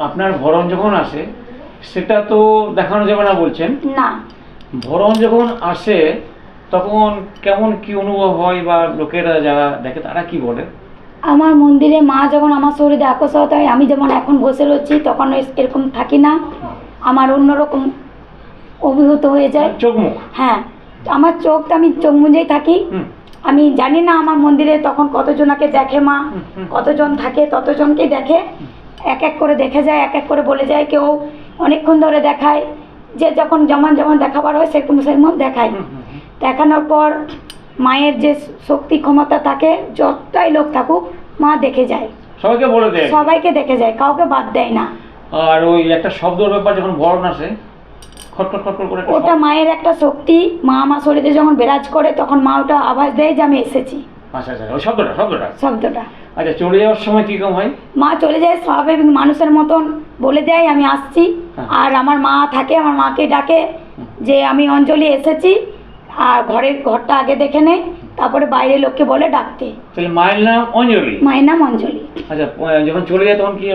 আপনার ভরণ যখন আসে সেটা তো দেখানো যাবে না বলছেন। না, ভরণ যখন আসে তখন কেমন কি অনুভব হয় বা লোকেরা যারা দেখে তারা কি বলে? আমার মন্দিরে মা যখন আমার শরীরে আকর্ষিত হয়, আমি যেমন এখন বসে রয়েছি তখন এরকম থাকি না, আমার অন্যরকম অভিভূত হয়ে যায় চোখ মুখ। হ্যাঁ, আমার চোখটা আমি চোখ মুজেই থাকি। আমি জানি না আমার মন্দিরে তখন কতজনকে দেখে মা, কতজন থাকে ততজনকেই দেখে, এক এক করে দেখে যায়, এক এক করে বলে যায়। কেউ অনেকক্ষণ ধরে দেখায়, যে যখন যেমন যেমন দেখাবার হয় সেরকম সেরকম দেখায়। দেখানোর পর মায়ের যে শক্তি ক্ষমতা থাকে, যতটাই লোক থাকুক মা দেখে যায়, সবাইকে বলে দেয়, সবাইকে দেখে যায়, কাউকে বাদ দেয় না। আর ওই একটা শব্দের ব্যাপার যখন ভরণ আসে খটখট খটখট করে ওটা মায়ের একটা শক্তি, মা আমার শরীরে যখন বিরাজ করে তখন মা ওটা আওয়াজ দেয় যে আমি এসেছি। আচ্ছা আচ্ছা, ওই শব্দটা। আচ্ছা, চলে যাওয়ার সময় কি কম হয়? মা চলে যায় স্বাভাবিক মানুষের মতন বলে দেয় আমি আসছি। আর আমার মা থাকে, আমার মাকে ডাকে যে আমি অঞ্জলি এসেছি, আর ঘরটা আগে দেখে নেয়, তারপরে বাইরের লোককে বলে ডাকতে। তাহলে মায়ের নাম অঞ্জলি? মায়ের নাম অঞ্জলি। আচ্ছা, যখন চলে যায় তখন কি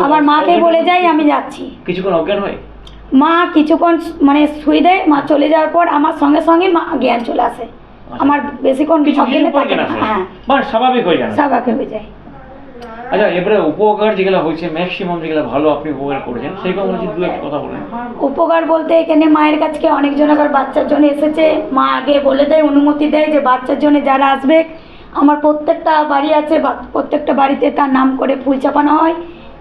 আবার মাকে বলে যাই আমি যাচ্ছি। কিছুক্ষণ অজ্ঞান হয়? মা কিছুক্ষণ মানে শুয়ে দেয়, মা চলে যাওয়ার পর আমার সঙ্গে সঙ্গে মা জ্ঞান চলে আসে। আমার বেশিক্ষণ অজ্ঞানে থাকে না। হ্যাঁ, স্বাভাবিক হয়ে যায়। স্বাভাবিক হয়ে যায়। আচ্ছা, এবারে উপকার যেগুলো হয়েছে ম্যাক্সিমাম যেগুলো ভালো আপনি উপকার করেছেন সেই কম দু একটা কথা বলেন। উপকার বলতে এখানে মায়ের কাছে অনেকজন আবার বাচ্চার জন্য এসেছে, মা আগে বলে দেয়, অনুমতি দেয় যে বাচ্চার জন্য যারা আসবে, আমার প্রত্যেকটা বাড়ি আছে, প্রত্যেকটা বাড়িতে তার নাম করে ফুল চাপানো হয়।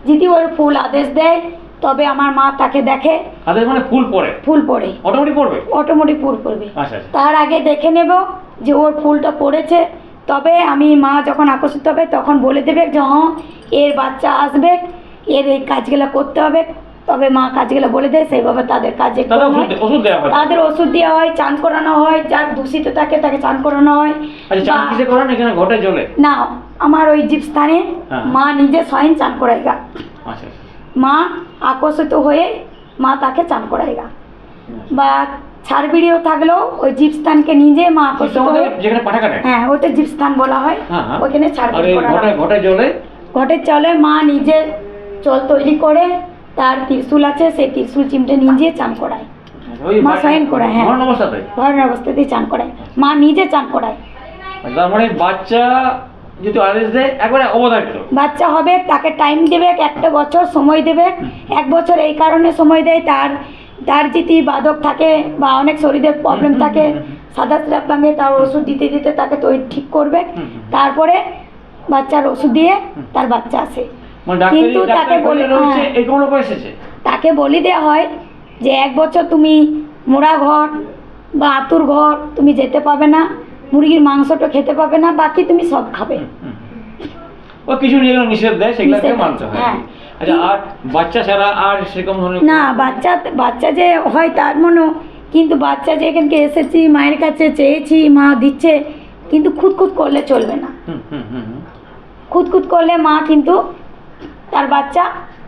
যদি ওর ফুল আদেশ দেয় তবে আমার মা তাকে দেখে। আদেশ মানে ফুল পড়ে? ফুল পড়ে, অটোমেটিক পড়বে? অটোমেটিক ফুল পড়বে। আচ্ছা, তার আগে দেখে নেব যে ওর ফুলটা পড়েছে, তবে আমি মা যখন আকর্ষিত হবে তখন বলে দেবে যে হ্যাঁ এর বাচ্চা আসবে, এর এই কাজগুলো করতে হবে, তবে মা কাজগুলো বলে দেয়, সেইভাবে তাদের কাজে তাদের ওষুধ দেওয়া হয়, চান করানো হয়, যার দূষিত থাকে তাকে চান করানো হয়। ঘটে জলে না, আমার ওই জীবস্থানে মা নিজে স্বয়ং চান করাইগা। মা আকর্ষিত হয়ে মা তাকে চান করাইগা। বা ছাড় ভিডিও থাকলেও ওই জীবস্থানকে নিজে মা আকর্ষিত হয়ে, হ্যাঁ ওটা জীবস্থান বলা হয়, ওখানে ছাড় ভিডিও করা হয়। ঘটের চলে মা নিজে জল তৈরি করে, তার ত্রিশূল আছে, সেই ত্রিশূল চিমটে নিজে চান করায়, মা স্বয়ং করায়। হ্যাঁ, ভরণ অবস্থাতেই চান করায়, মা নিজে চান করায়। তার মানে বাচ্চা যদি আদেশ দেয় একবারে অবধারিত বাচ্চা হবে, তাকে টাইম দেবে, একটা বছর সময় দেবে। এক বছর এই কারণে সময় দেয়, তার যদি বাদক থাকে বা অনেক শরীরের প্রবলেম থাকে, সাদা স্রাব ভাঙে, তার ওষুধ দিতে দিতে তাকে তো ঠিক করবে, তারপরে বাচ্চার ওষুধ দিয়ে তার বাচ্চা আসে। কিন্তু তাকে বলে দেওয়া হয় যে এক বছর তুমি মোড়া ঘর বা আতুর ঘর তুমি যেতে পাবে না, মুরগির মাংসটা খেতে পাবে না, বাকি তুমি সব খাবে। ও কিছু যেগুলো নিষেধ দেয় সেগুলোকে মানতে হয়। আচ্ছা, আর বাচ্চা ছাড়া আর সেরকম ধরনের না, বাচ্চা যে হয় তার মনেও, কিন্তু বাচ্চা যে এখানকে এসেছি মায়ের কাছে চেয়েছি, মা দিচ্ছে, কিন্তু খুঁতখুত করলে চলবে না। খুঁতখুত করলে মা কিন্তু তার বাচ্চা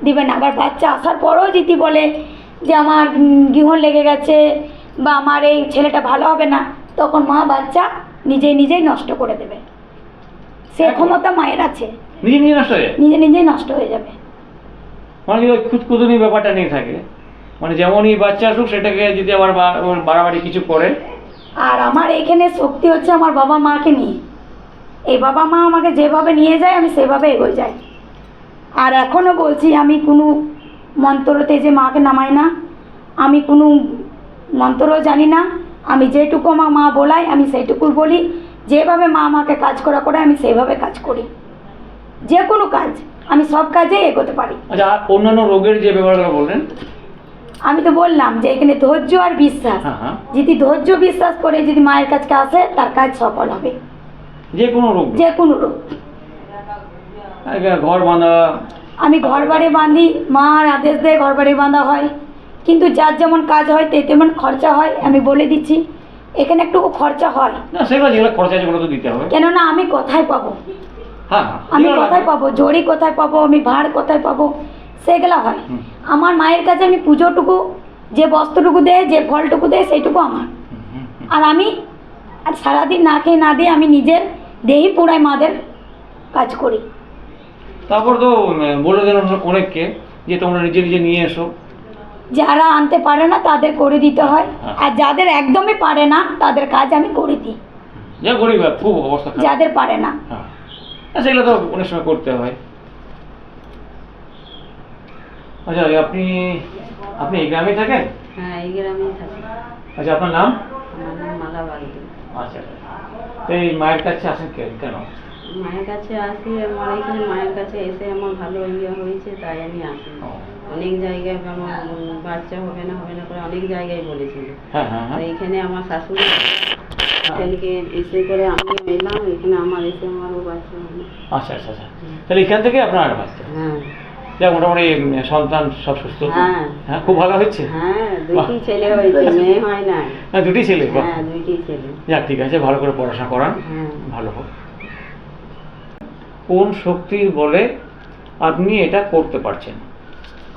দিবে না। আবার বাচ্চা আসার পরেও যদি বলে যে আমার গৃহণ লেগে গেছে বা আমার এই ছেলেটা ভালো হবে না, তখন মা বাচ্চা নিজেই নষ্ট করে দেবে। সে ক্ষমতা মায়ের আছে, নিজেই নষ্ট হয়ে যাবে। মানে ওই খুঁতখুতুনি ব্যাপারটা নিয়ে থাকে, মানে যেমনই বাচ্চা আসুক সেটাকে যদি আবার বাড়াবাড়ি কিছু করে। আর আমার এখানে শক্তি হচ্ছে আমার বাবা মাকে নিয়ে। এই বাবা মা আমাকে যেভাবে নিয়ে যায় আমি সেভাবে এগোয় যাই। আর এখনও বলছি, আমি কোনো মন্ত্রতে যে মাকে নামাই না, আমি কোনো মন্ত্র জানি না, আমি যেটুকু আমার মা বলায় আমি সেইটুকুই বলি। যেভাবে মা আমাকে কাজ করে আমি সেইভাবে কাজ করি। যে কোনো কাজ আমি সব কাজে এগোতে পারি। আচ্ছা, অন্যান্য রোগের যে ব্যাপারগুলো বললেন, আমি তো বললাম যে এখানে ধৈর্য আর বিশ্বাস, যদি ধৈর্য বিশ্বাস করে যদি মায়ের কাছে আসে তার কাজ সফল হবে। যে কোনো রোগ ঘর বাঁধা, আমি ঘর বাড়ি বাঁধি, মার আদেশ দেয় ঘর বাড়ি বাঁধা হয়, কিন্তু যার যেমন কাজ হয় তেমন খরচা হয়। আমি বলে দিচ্ছি, এখানে একটু খরচা হয় না, সেগুলো খরচা যেগুলো তো দিতে হবে। কেননা আমি কোথায় পাবো, আমি কোথায় পাবো, জড়ি কোথায় পাবো, আমি ভাড় কোথায় পাবো, সেগুলো হয়। আমার মায়ের কাছে আমি পুজোটুকু, যে বস্ত্রটুকু দেয়, যে ফলটুকু দেয়, সেইটুকু আমার। আর আমি সারাদিন না খেয়ে না দিয়ে আমি নিজের দেহি পুরাই মাদের কাজ করি। তারপর তো বলে দেন অনেককে যে তোমরা নিজে নিজে নিয়ে এসো? যারা আনতে পারে না তাদের করে দিতে হয়, হ্যাঁ। আর যাদের একদমই পারে না তাদের কাজ আমি করে দিই। যা গরিব খুব অবস্থা খারাপ। যাদের পারে না হ্যাঁ, সেগুলো তো অনেক সময় করতে হয়। আচ্ছা, আপনি আপনি এই গ্রামে থাকেন? হ্যাঁ, এই গ্রামেই থাকি। আচ্ছা, আপনার নাম? আমার নাম মালা বাগদি। আচ্ছা, তো এই মায়ের কাছে আসেন কেন? মায়ের কাছে আসি, আমার এখানে মায়ের কাছে এসে আমার ভালো ইয়ে হয়েছে, তাই আমি আসি। অনেক জায়গায় আমার বাচ্চা হবে না করে অনেক জায়গায় বলেছিল। হ্যাঁ হ্যাঁ তো এখানে আমার শাশুড়ি এখানকে এসে করে আমি এলাম, এখানে আমার এসে আমারও বাচ্চা হলো। আচ্ছা আচ্ছা আচ্ছা, তাহলে এখান থেকে আপনার বাচ্চা? হ্যাঁ। যাক, মোটামুটি সন্তান সব সুস্থ? হ্যাঁ হ্যাঁ, খুব ভালো হয়েছে? হ্যাঁ, দুটি ছেলে হয়েছে, মেয়ে হয় না। হ্যাঁ, দুটি ছেলে? হ্যাঁ, দুটি ছেলে। যাক, ঠিক আছে, ভালো করে পড়াশোনা করান, হ্যাঁ। ভালো হোক। কোন শক্তির বলে আপনি এটা করতে পারছেন?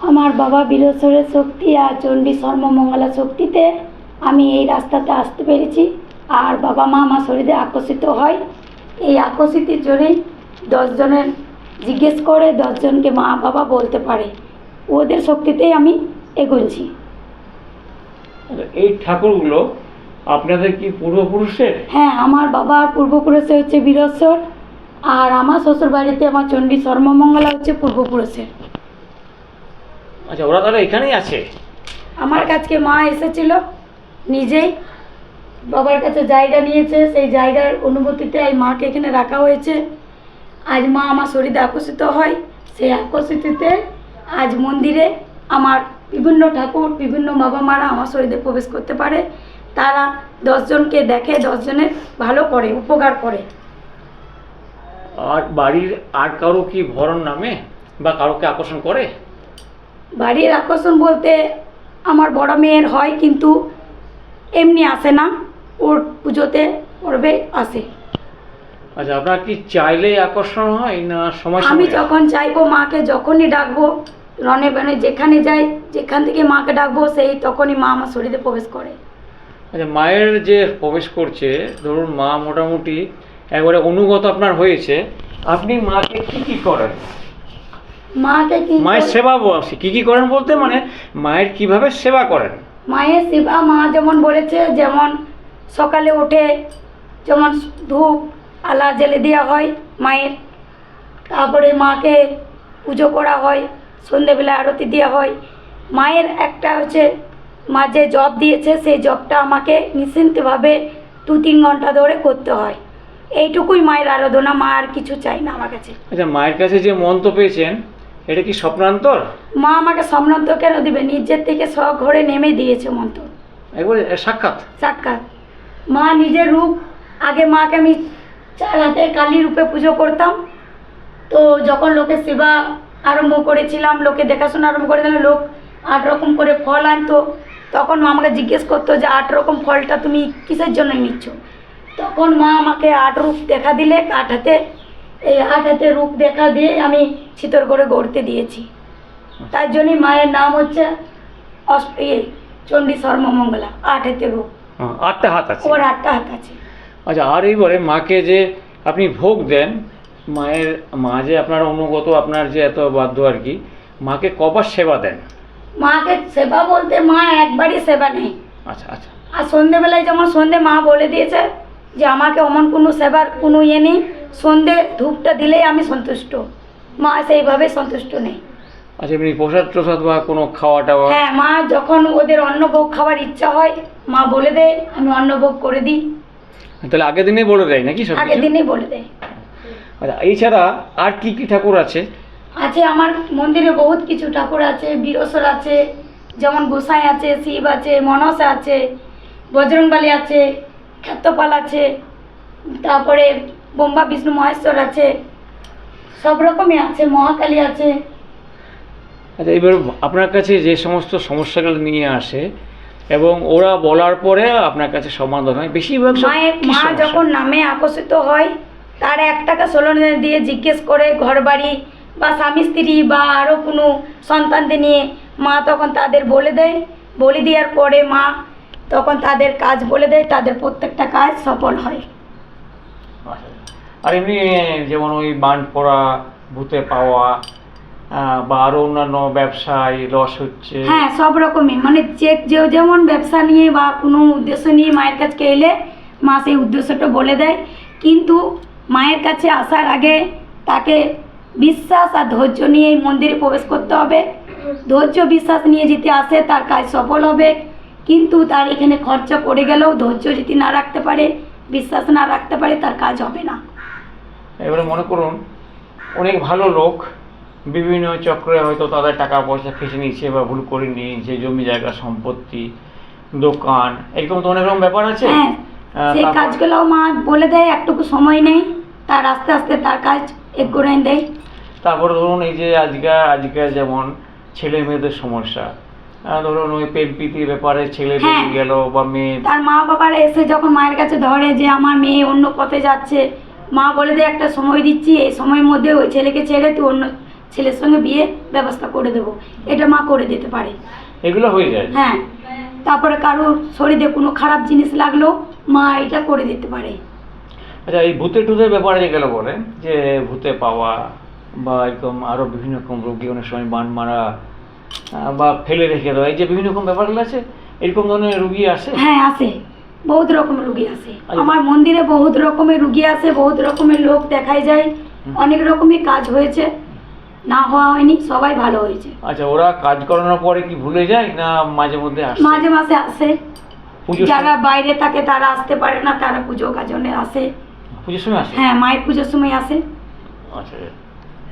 আমার বাবা বীরেশ্বরের শক্তি আর চণ্ডী সর্বমঙ্গলা শক্তিতে আমি এই রাস্তাতে আসতে পেরেছি। আর বাবা মা আমার শরীরে আকর্ষিত হয়, এই আকর্ষিতের জন্যই 10 জনের জিজ্ঞেস করে 10 জনকে মা বাবা বলতে পারে, ওদের শক্তিতেই আমি এগোচ্ছি। এই ঠাকুরগুলো আপনাদের কি পূর্বপুরুষের? হ্যাঁ, আমার বাবার পূর্বপুরুষে হচ্ছে বীরেশ্বর, আর আমার শ্বশুর বাড়িতে আমার চণ্ডী সর্বমঙ্গলা হচ্ছে পূর্বপুরুষের। আচ্ছা, ওরা তাহলে এখানেই আছে? আমার কাছে মা এসেছিল নিজেই, বাবার কাছে জায়গা নিয়েছে, সেই জায়গার অনুভূতিতে এই মাকে এখানে রাখা হয়েছে। আজ মা আমার শরীরে আকর্ষিত হয়, সেই আকর্ষিততে আজ মন্দিরে আমার বিভিন্ন ঠাকুর, বিভিন্ন বাবা মারা আমার শরীরে প্রবেশ করতে পারে। তারা 10 জনকে দেখে, 10 জনের ভালো করে, উপকার করে। আর বাড়ির আর কারো কি ভরণ নামে বা কারোকে আকর্ষণ করে? বাড়ির আকর্ষণ বলতে আমার বড় মেয়ের হয়, কিন্তু এমনি আসে না, ওর পুজোতে পর্বে আসে। আচ্ছা, আপনার কি চাইলেই আকর্ষণ হয় না সময় আমি সময়? যখন চাইবো মাকে, যখনই ডাকবো, রনে বনে যেখানে যাই, যেখান থেকে মাকে ডাকবো, সেই তখনই মা আমার শরীরে প্রবেশ করে। আচ্ছা, মায়ের যে প্রবেশ করছে, ধরুন মা মোটামুটি একবারে অনুগত আপনার হয়েছে, আপনি মাকে কি কি করেন? মাকে কি মায়ের সেবা বলছি, কি কি করেন বলতে মানে মায়ের কিভাবে সেবা করেন? মায়ের সেবা মা যেমন বলেছে, যেমন সকালে উঠে যেমন ধূপ আলা জ্বেলে দেওয়া হয় মায়ের, তারপরে মাকে পুজো করা হয়, সন্ধেবেলা আরতি দেওয়া হয়। মায়ের একটা হচ্ছে মা যে জপ দিয়েছে, সেই জপটা আমাকে নিশ্চিন্তভাবে 2-3 ঘন্টা ধরে করতে হয়। এইটুকুই মায়ের আরাধনা, মা আর কিছু চাই না আমার কাছে। আচ্ছা, মায়ের কাছে যে মন্ত্র পেয়েছেন, এটা কি স্বপ্নান্তর? মা আমাকে সম্রান্ত কেন দিবে, নিজের থেকে সব ঘরে নেমে দিয়েছে মন্ত্র, একবারে সাক্ষাৎ? সাক্ষাৎ। মা নিজের রূপ, আগে মাকে আমি 4 হাতে কালী রূপে পুজো করতাম, তো যখন লোকের সেবা আরম্ভ করেছিলাম, লোকে দেখাশোনা আরম্ভ করে দিলাম, লোক 8 রকম করে ফল আনতো, তখন মা আমাকে জিজ্ঞেস করতো যে 8 রকম ফলটা তুমি কিসের জন্য নিচ্ছ? তখন মা আমাকে 8 রূপ দেখা দিলে, 8 হাতে, এই 8 হাতে রূপ দেখা দিয়ে আমি চিতর করে গড়তে দিয়েছি। তার জন্যই মায়ের নাম হচ্ছে চণ্ডী সর্বমঙ্গলা, 8 হাতে রূপ, 8টা হাত আছে? ওর 8টা হাত আছে। আচ্ছা, আর এইবারে মাকে যে আপনি ভোগ দেন, মা যে আপনার অনুগত, আপনার যে এত বাধ্য আর কি, মাকে কবার সেবা দেন? মাকে সেবা বলতে মা একবারই সেবা নেই। আচ্ছা আচ্ছা। আর সন্ধেবেলায় যেমন সন্ধে মা বলে দিয়েছে যে আমাকে অমন কোনো সেবার কোনো ইয়ে নেই, সন্ধে ধূপটা দিলেই আমি সন্তুষ্ট, মা সেইভাবে সন্তুষ্ট নেই। আচ্ছা, এমনি প্রসাদ টসাদ বা কোনো খাওয়া টাওয়া? হ্যাঁ, মা যখন ওদের অন্নভোগ খাওয়ার ইচ্ছা হয়, মা বলে দেয়, আমি অন্নভোগ করে দিই। তাহলে আগের দিনেই বলে দেয় নাকি সব? আগের দিনেই বলে দেয়। আচ্ছা, এছাড়া আর কি কি ঠাকুর আছে? আছে আমার মন্দিরে বহুত কিছু ঠাকুর আছে, বীরেশ্বর আছে, যেমন গোসাই আছে, শিব আছে, মনসা আছে, বজরংবলী আছে, ক্ষেত্রপাল আছে, তারপরে ব্রহ্মা বিষ্ণু মহেশ্বর আছে, সব রকমই আছে, মহাকালী আছে। আচ্ছা, এবার আপনার কাছে যে সমস্ত সমস্যাগুলো নিয়ে আসে এবং ওরা বলার পরে আপনার কাছে সমাধান হয়, বেশিরভাগ মা যখন নামে আকর্ষিত হয়, তার 1 টাকা 16 দিয়ে জিজ্ঞেস করে ঘর বাড়ি বা স্বামী স্ত্রী বা আরও কোনো সন্তানদের নিয়ে, মা তখন তাদের বলে দেয়, বলে দেওয়ার পরে মা তখন তাদের কাজ বলে দেয়, তাদের প্রত্যেকটা কাজ সফল হয়। আর এমনি যেমন ওই বান পড়া, ভূতে পাওয়া, বা আরো অন্যান্য ব্যবসায় লস হচ্ছে? হ্যাঁ, সব রকমই, মানে যে যেমন ব্যবসা নিয়ে বা কোনো উদ্দেশ্য নিয়ে মায়ের কাছে এলে মা সেই উদ্দেশ্যটা বলে দেয়। কিন্তু মায়ের কাছে আসার আগে তাকে বিশ্বাস আর ধৈর্য নিয়ে এই মন্দিরে প্রবেশ করতে হবে। ধৈর্য বিশ্বাস নিয়ে যদি আসে তার কাজ সফল হবে, কিন্তু তার এখানে খরচা পড়ে গেলেও ধৈর্য যদি না রাখতে পারে, বিশ্বাস না রাখতে পারে, তার কাজ হবে না। এবারে মনে করুন অনেক ভালো লোক বিভিন্ন চক্রে হয়তো তাদের টাকা পয়সা খেসে নিচ্ছে বা ভুল করে নিয়েছে, জমি জায়গা সম্পত্তি দোকান এরকম তো অনেক রকম ব্যাপার আছে। হ্যাঁ, সেই তারপর- কাজগুলো মা বলে দেয়, একটুকু সময় নেই, তার আস্তে আস্তে তার কাজ করে দেয়। তারপরে ধরুন এই যে আজকে যেমন ছেলে মেয়েদের সমস্যা, ধরুন ওই প্রেম প্রীতির ব্যাপারে ছেলে হ্যাঁ। বেরিয়ে গেল বা মেয়ে, তার মা বাবারা এসে যখন মায়ের কাছে ধরে যে আমার মেয়ে অন্য পথে যাচ্ছে, মা বলে দেয় একটা সময় দিচ্ছি, এই সময়ের মধ্যে ওই ছেলেকে ছেড়ে তুই অন্য ছেলের সঙ্গে বিয়ে ব্যবস্থা করে দেবো, এটা মা করে দিতে পারে। এগুলো হয়ে যায়। হ্যাঁ, তারপরে কারোর শরীরে কোনো খারাপ জিনিস লাগলো মা এটা করে দিতে পারে। আচ্ছা, এই ভূতের ব্যাপারে যেগুলো বলে যে ভূতে পাওয়া বা এরকম আরো বিভিন্ন রকম রোগী অনেক সময় বান মারা বা ফেলে রেখে দেওয়া, এই যে বিভিন্ন রকম ব্যাপারগুলো আছে, এরকম ধরনের রুগী আসে? হ্যাঁ, আসে, বহুত রকমের রুগী আসে। আচ্ছা। আমার মন্দিরে বহুত রকমের রুগী আসে, বহুত রকমের লোক দেখাই যায়, অনেক রকমই কাজ হয়েছে, না হওয়া হয়নি, সবাই ভালো হয়েছে। আচ্ছা, ওরা কাজ করানোর পরে কি ভুলে যায় না মাঝে মধ্যে আসে? মাঝে মাঝে আসে, পুজোর যারা সময়- বাইরে থাকে তারা আসতে পারে না, তারা পুজো কাজনে আসে। পুজোর সময় আসে? হ্যাঁ, মায়ের পুজোর সময় আসে। আচ্ছা,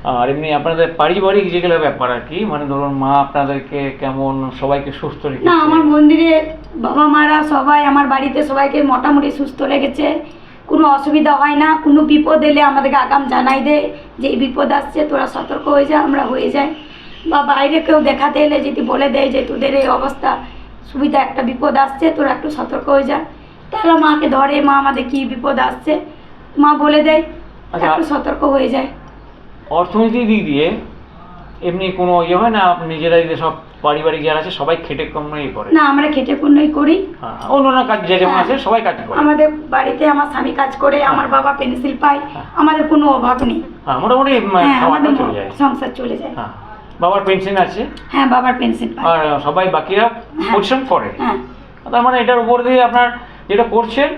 আর এমনি আপনাদের পারিবারিক যেগুলো ব্যাপার আর কি, মানে ধরুন মা আপনাদেরকে কেমন সবাইকে সুস্থ না, রেখেছে? আমার মন্দিরে বাবা মারা সবাই, আমার বাড়িতে সবাইকে মোটামুটি সুস্থ রেখেছে, কোনো অসুবিধা হয় না। কোনো বিপদ এলে আমাদেরকে আগাম জানাই দেয় যে এই বিপদ আসছে, তোরা সতর্ক হয়ে যা, আমরা হয়ে যাই। বা বাইরে কেউ দেখাতে এলে যদি বলে দেয় যে তোদের এই অবস্থা সুবিধা, একটা বিপদ আসছে, তোরা একটু সতর্ক হয়ে যা, তারা মাকে ধরে, মা আমাদের কী বিপদ আসছে মা বলে দেয়, আচ্ছা। একটু সতর্ক হয়ে যায়। অর্থনীতির দিক দিয়ে এমনি কোনো ইয়ে হয় না, আপনি নিজেরাই যে সব পারিবারিক যারা আছে সবাই খেটে কমই করে? না, আমরা খেটে পুণ্যই করি। হ্যাঁ, অন্যান্য কাজ যে যেমন হ্যাঁ। আছে সবাই কাজ করে। আমাদের বাড়িতে আমার স্বামী কাজ করে, আমার বাবা পেন্সিল পায়, আমাদের কোনো অভাব নেই। হ্যাঁ, মোটামুটি হ্যাঁ, খাওয়াটা আমাদের চলে যায়। সংসার চলে যায়। হ্যাঁ, বাবার পেনশন আছে হ্যাঁ, বাবার পেন্সিল পায়। আর সবাই বাকিরা পরিশ্রম করে। হ্যাঁ, তার মানে এটার উপর দিয়ে আপনার যেটা করছেন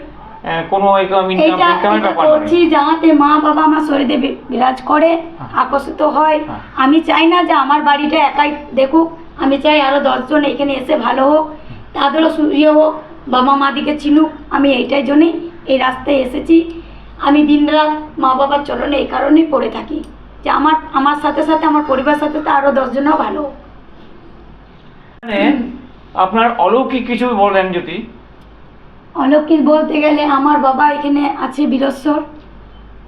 কোনো ইনকামের এটা ব্যাপার করছি নয়। যাহাতে মা বাবা আমার শরীরে বিরাজ করে, আকর্ষিত হয়। হ্যাঁ। আমি চাই না যে আমার বাড়িটা একাই দেখুক, আমি চাই আরো 10 জন এখানে এসে ভালো হোক, তাদেরও সুইয়ে হোক, বাবা মা দিকে চিনুক। আমি এইটাই জন্যই এই রাস্তায় এসেছি। আমি দিনরাত মা বাবার চরণে এই কারণেই পড়ে থাকি যে আমার সাথে সাথে আমার পরিবার সাথে তো আরো 10 জনও ভালো হোক। মানে আপনার অলৌকিক কিছু বলেন যদি। অলৌকিক বলতে গেলে আমার বাবা এখানে আছে বীরেশ্বর,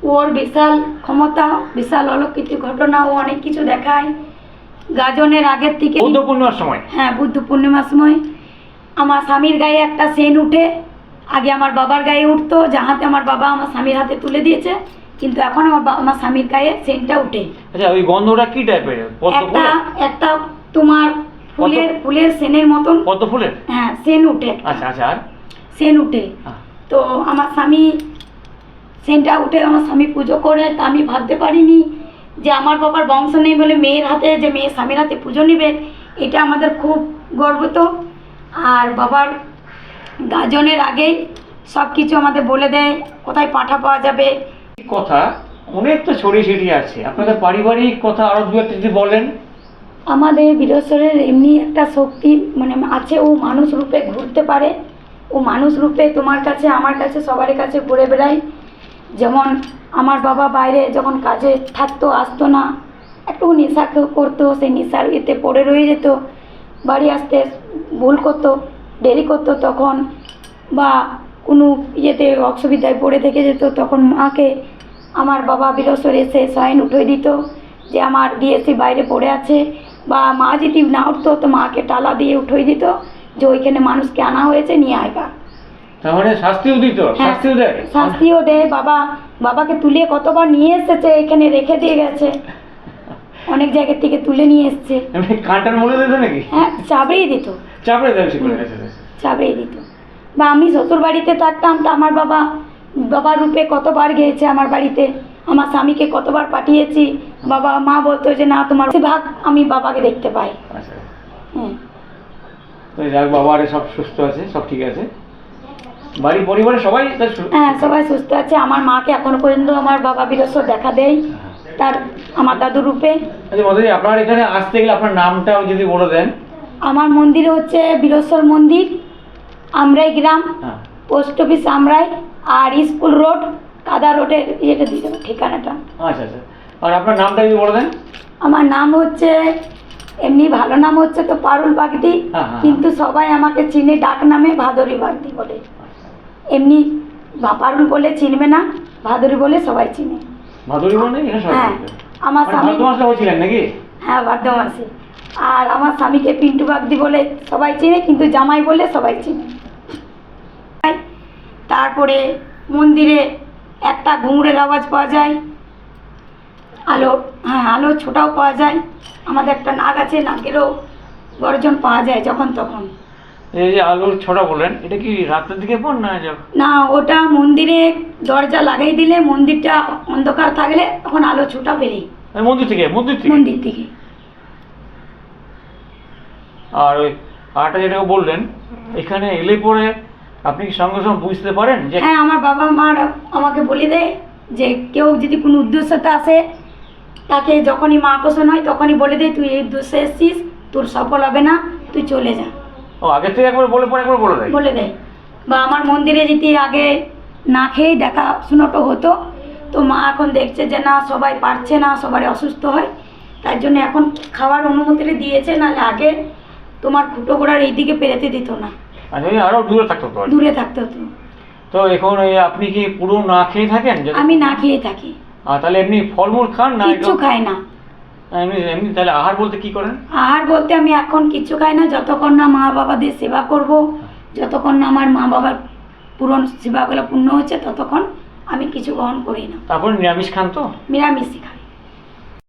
ওর বিশাল ক্ষমতা, বিশাল অলৌকিক ঘটনা, ও অনেক কিছু দেখায়। গাজনের আগের থেকে, বুদ্ধ পূর্ণিমার সময়, হ্যাঁ, বুদ্ধ পূর্ণিমার সময় আমার স্বামীর গায়ে একটা সেন উঠে। আগে আমার বাবার গায়ে উঠতো, যাহাতে আমার বাবা আমার স্বামীর হাতে তুলে দিয়েছে, কিন্তু এখন আমার স্বামীর গায়ে সেনটা উঠে। আচ্ছা, ওই গন্ধটা কি টাইপের? পদ্ম একটা ফুলের? একটা তোমার ফুলের সেনের মতন, পদ্ম ফুলের? হ্যাঁ, সেন উঠে, আচ্ছা আচ্ছা, আর সেন উঠে। হ্যাঁ। তো আমার স্বামী সেনটা উঠে আমার স্বামী পুজো করে। তা আমি ভাবতে পারিনি যে আমার বাবার বংশ নেই বলে মেয়ের হাতে, যে মেয়ে স্বামীর হাতে পুজো নেবে, এটা আমাদের খুব গর্বিত। আর বাবার গাজনের আগেই সব কিছু আমাদের বলে দেয়, কোথায় পাঁঠা পাওয়া যাবে। এই কথা অনেক তো ছড়িয়ে ছিটিয়ে আছে, আপনাদের পারিবারিক কথা আরো দু একটা যদি বলেন। আমাদের বীরেশ্বরের এমনি একটা শক্তি মানে আছে, ও মানুষ রূপে ঘুরতে পারে, ও মানুষ রূপে তোমার কাছে আমার কাছে সবার কাছে ঘুরে বেড়ায়। যেমন আমার বাবা বাইরে যখন কাজে থাকতো, আসতো না, একটু নেশা করতো, সেই নেশার এতে পড়ে রয়ে যেত, বাড়ি আসতে ভুল করতো, দেরি করতো, তখন বা কোনো ইয়েতে অসুবিধায় পড়ে থেকে যেত, তখন মাকে আমার বাবা বীরেশ্বর এসে শয়ন উঠে দিত যে আমার ডিএসসি বাইরে পড়ে আছে, বা মা যদি না উঠতো তো মাকে টালা দিয়ে উঠিয়ে দিত যে ওইখানে মানুষকে আনা হয়েছে, নিয়ে আয়গা। তার মানে শাস্তিও দিত? হ্যাঁ, শাস্তিও দেয়? শাস্তিও দেয়। বাবাকে তুলে কতবার নিয়ে এসেছে, এখানে রেখে দিয়ে গেছে, অনেক জায়গা থেকে তুলে নিয়ে এসছে। এমনি কাঁটার মূলে দিত নাকি? হ্যাঁ, চাবড়িয়ে দিত, চাপড়ে দেয় সেগুলো? আচ্ছা আচ্ছা। চাবড়িয়ে দিত। বা আমি শ্বশুর বাড়িতে থাকতাম, তা আমার বাবা রূপে কতবার গিয়েছে আমার বাড়িতে, আমার স্বামীকে কতবার পাঠিয়েছি, বাবা মা বলতো যে না তোমার ভাগ আমি বাবাকে দেখতে পাই। আচ্ছা, হ্যাঁ তো যাক বাবার সব সুস্থ আছে, সব ঠিক আছে, বাড়ি পরিবারে সবাই তার হ্যাঁ সবাই সুস্থ আছে। আমার মাকে এখনো পর্যন্ত আমার বাবা বীরেশ্বর দেখা দেয়, তার আমার দাদুর রূপে। আচ্ছা মাতাজি, আপনার এখানে আসতে গেলে আপনার নামটাও যদি বলে দেন। আমার মন্দির হচ্ছে বীরেশ্বর মন্দির, আমরাই গ্রাম, হ্যাঁ, পোস্ট অফিস আমরাই, আর স্কুল রোড, কাদা রোডের ইয়েটা দিয়ে দেবো ঠিকানাটা। আচ্ছা আচ্ছা, আর আপনার নামটা যদি বলে দেন। আমার নাম হচ্ছে, এমনি ভালো নাম হচ্ছে তো পারুল বাগদি, হ্যাঁ, হ্যাঁ। কিন্তু সবাই আমাকে চিনে ডাক নামে ভাদরি বাগদি বলে। এমনি পারুল বলে চিনবে না, ভাদরি বলে সবাই চিনে। মাধুরী বলে এখানে সবাই হ্যাঁ, চিনবে। আমার মানে স্বামী, ভাদ্র মাসে হয়েছিলেন নাকি? হ্যাঁ ভাদ্র মাসে। আর আমার স্বামীকে পিন্টু বাগদি বলে সবাই চিনে, কিন্তু জামাই বলে সবাই চিনে। তারপরে মন্দিরে একটা ঘুঙুরের আওয়াজ পাওয়া যায়, আলো, হ্যাঁ আলো ছোটাও পাওয়া যায়। আমাদের একটা নাগ আছে, নাগেরও গর্জন পাওয়া যায় যখন তখন। এই যে আলোর ছড়া বলেন, এটা কি রাতের দিকে পর না যখন? না, ওটা মন্দিরে দরজা লাগাই দিলে, মন্দিরটা অন্ধকার থাকলে তখন আলো ছোটা বেরেই মন্দির থেকে? মন্দির থেকে। মন্দির থেকে। আর ওই আরটা যেটা বললেন, এখানে এলে পরে আপনি কি সঙ্গে সঙ্গে বুঝতে পারেন যে? হ্যাঁ, আমার বাবা মা আমাকে বলে দেয় যে কেউ যদি কোনো উদ্দেশ্যতে আসে, তাকে যখনই মা আকর্ষণ হয় তখনই বলে দেয় তুই এই উদ্দেশ্যে এসছিস, তোর সফল হবে না, তুই চলে যা। ও আগে থেকে একবার বলে পরে একবার বলে দেয়? বলে দেয়। বা আমার মন্দিরে যদি আগে না খেয়েই দেখাশোনাটা হতো, তো মা এখন দেখছে যে না সবাই পারছে না, সবাই অসুস্থ হয়, তার জন্য এখন খাওয়ার অনুমতিটা দিয়েছে, নাহলে আগে তোমার খুঁটো গোড়ার এইদিকে পেরেতে দিত না, আচ্ছা, ওই আরো দূরে থাকতো তো? দূরে থাকতে হতো। তো এখন ওই আপনি কি পুরো না খেয়ে থাকেন? আমি না খেয়ে থাকি, আর তাহলে এমনি ফলমূল খান না? কিচ্ছু খাই না। এমনি এমনি তাহলে আহার বলতে কি করেন? আহার বলতে আমি এখন কিচ্ছু খাই না, যতক্ষণ না মা বাবাদের সেবা করব, যতক্ষণ না আমার মা বাবার পূরণ সেবাগুলো পূর্ণ হচ্ছে, ততক্ষণ আমি কিছু গ্রহণ করি না। তারপর নিরামিষ খান তো? নিরামিষই খাই।